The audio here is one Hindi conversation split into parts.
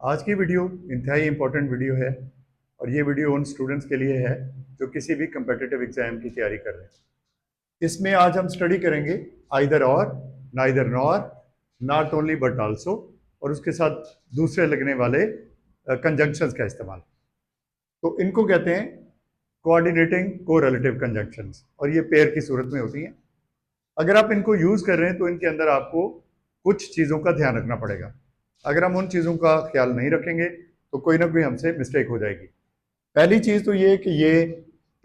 आज की वीडियो इंतहाई इंपॉर्टेंट वीडियो है और ये वीडियो उन स्टूडेंट्स के लिए है जो किसी भी कम्पिटिटिव एग्जाम की तैयारी कर रहे हैं। इसमें आज हम स्टडी करेंगे आइदर और, neither nor, not only but also और उसके साथ दूसरे लगने वाले कंजंक्शंस का इस्तेमाल। तो इनको कहते हैं कोऑर्डिनेटिंग कोरिलेटिव कंजंक्शंस और ये पेयर की सूरत में होती हैं। अगर आप इनको यूज़ कर रहे हैं तो इनके अंदर आपको कुछ चीज़ों का ध्यान रखना पड़ेगा। अगर हम उन चीज़ों का ख्याल नहीं रखेंगे तो कोई ना कोई हमसे मिस्टेक हो जाएगी। पहली चीज़ तो ये कि ये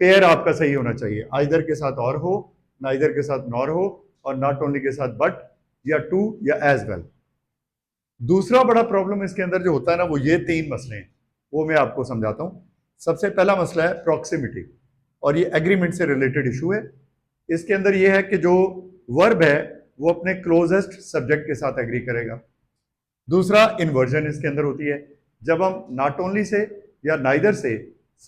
पेयर आपका सही होना चाहिए, आइदर के साथ और हो, नाइदर के साथ नॉर हो और नॉट ओनली के साथ बट या टू या एज वेल। दूसरा बड़ा प्रॉब्लम इसके अंदर जो होता है ना, वो ये तीन मसले हैं, वो मैं आपको समझाता हूँ। सबसे पहला मसला है प्रॉक्सिमिटी और ये एग्रीमेंट से रिलेटेड इशू है। इसके अंदर ये है कि जो वर्ब है वो अपने क्लोजेस्ट सब्जेक्ट के साथ एग्री करेगा। दूसरा इन्वर्जन इसके अंदर होती है। जब हम नॉट ओनली से या नाइदर से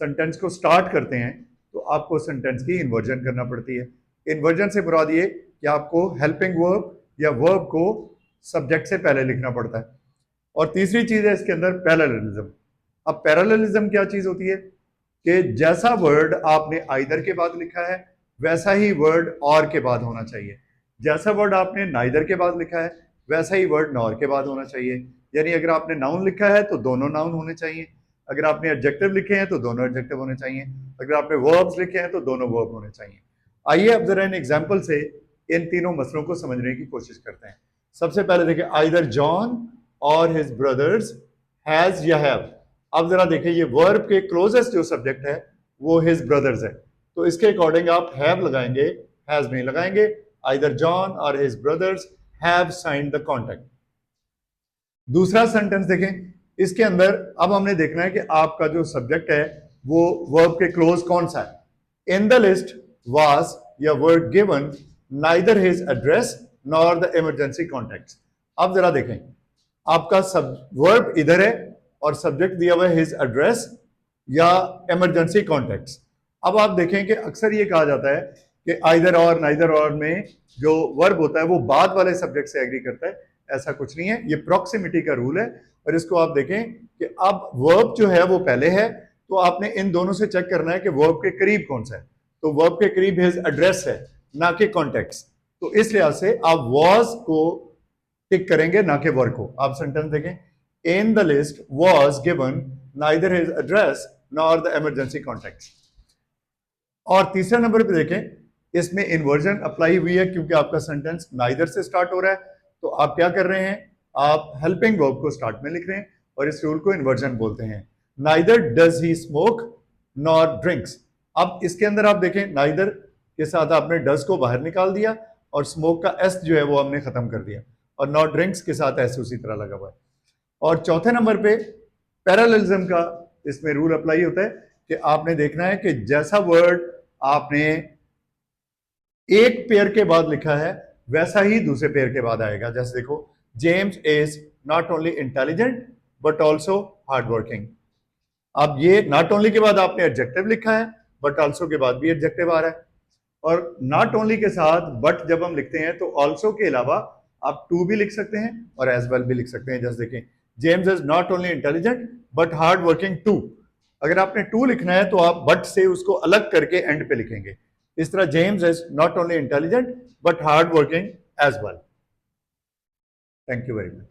सेंटेंस को स्टार्ट करते हैं तो आपको सेंटेंस की इन्वर्जन करना पड़ती है। इन्वर्जन से मुराद ये कि आपको हेल्पिंग वर्ब या वर्ब को सब्जेक्ट से पहले लिखना पड़ता है। और तीसरी चीज है इसके अंदर पैरेललिज्म। अब पैरेललिज्म क्या चीज होती है कि जैसा वर्ड आपने आइदर के बाद लिखा है वैसा ही वर्ड और के बाद होना चाहिए। जैसा वर्ड आपने नाइदर के बाद लिखा है वैसा ही वर्ड नॉर के बाद होना चाहिए। यानी अगर आपने नाउन लिखा है तो दोनों नाउन होने चाहिए, अगर आपने एडजेक्टिव लिखे हैं तो दोनों एडजेक्टिव होने चाहिए, अगर आपने वर्ब्स लिखे हैं तो दोनों वर्ब होने चाहिए। आइए अब जरा इन एग्जाम्पल से इन तीनों मसलों को समझने की कोशिश करते हैं। सबसे पहले देखिए, आइदर जॉन और हिज ब्रदर्स हैज या हैव। अब जरा देखिए, ये वर्ब के क्लोजेस्ट जो सब्जेक्ट है वो हिज ब्रदर्स है, तो इसके अकॉर्डिंग आप हैव लगाएंगे, हैज नहीं लगाएंगे। आइदर जॉन और his brothers have signed the contract. दूसरा सेंटेंस देखें, इसके अंदर अब हमने देखना है कि आपका जो सब्जेक्ट है वो वर्ब के क्लोज कौन सा है। इन द लिस्ट वाज या word given neither his address nor the emergency contacts. अब जरा देखें, आपका सब वर्ब इधर है और सब्जेक्ट दिया हुआ है हिज एड्रेस या इमरजेंसी कॉन्टैक्ट्स। अब आप देखें कि अक्सर ये कहा जाता है कि आइदर और नाइदर और में जो वर्ब होता है वो बाद वाले सब्जेक्ट से एग्री करता है। ऐसा कुछ नहीं है, ये प्रॉक्सिमिटी का रूल है। और इसको आप देखें कि अब वर्ब जो है वो पहले है, तो आपने इन दोनों से चेक करना है कि वर्ब के करीब कौन सा है। तो वर्ब के करीब हिज एड्रेस है, ना कि कॉन्टेक्स्ट। तो इस लिहाज से आप वॉज को टिक करेंगे, ना कि वर्ब को। आप सेंटेंस देखें, in the list was given neither his address nor the emergency contact. और तीसरे नंबर पे देखें, इसमें इन्वर्जन अप्लाई हुई है क्योंकि आपका सेंटेंस नाइदर से स्टार्ट हो रहा है। तो आप क्या कर रहे हैं, आप हेल्पिंग वर्ब को स्टार्ट में लिख रहे हैं और इस रूल को इन्वर्जन बोलते हैं। Neither does he smoke nor drinks. अब इसके अंदर आप देखें, नाइदर के साथ आपने डज को बाहर निकाल दिया और स्मोक का एस जो है वो हमने खत्म कर दिया, और नॉट ड्रिंक्स के साथ एस उसी तरह लगा हुआ है। और चौथे नंबर पे पैरेललिज्म का इसमें रूल अप्लाई होता है कि आपने देखना है कि जैसा वर्ड आपने एक पेयर के बाद लिखा है वैसा ही दूसरे पेयर के बाद आएगा। जैसे देखो, James is not only intelligent but also hard working. अब ये नॉट ओनली के बाद आपने एडजेक्टिव लिखा है, बट ऑल्सो के बाद भी एडजेक्टिव आ रहा है। और नॉट ओनली के साथ बट जब हम लिखते हैं तो ऑल्सो के अलावा आप टू भी लिख सकते हैं और एज वेल भी लिख सकते हैं। जैसे देखें, James is not only intelligent but hard working too. अगर आपने टू लिखना है तो आप बट से उसको अलग करके एंड पे लिखेंगे। इस तरह James is not only intelligent but hard working as well. Thank you very much.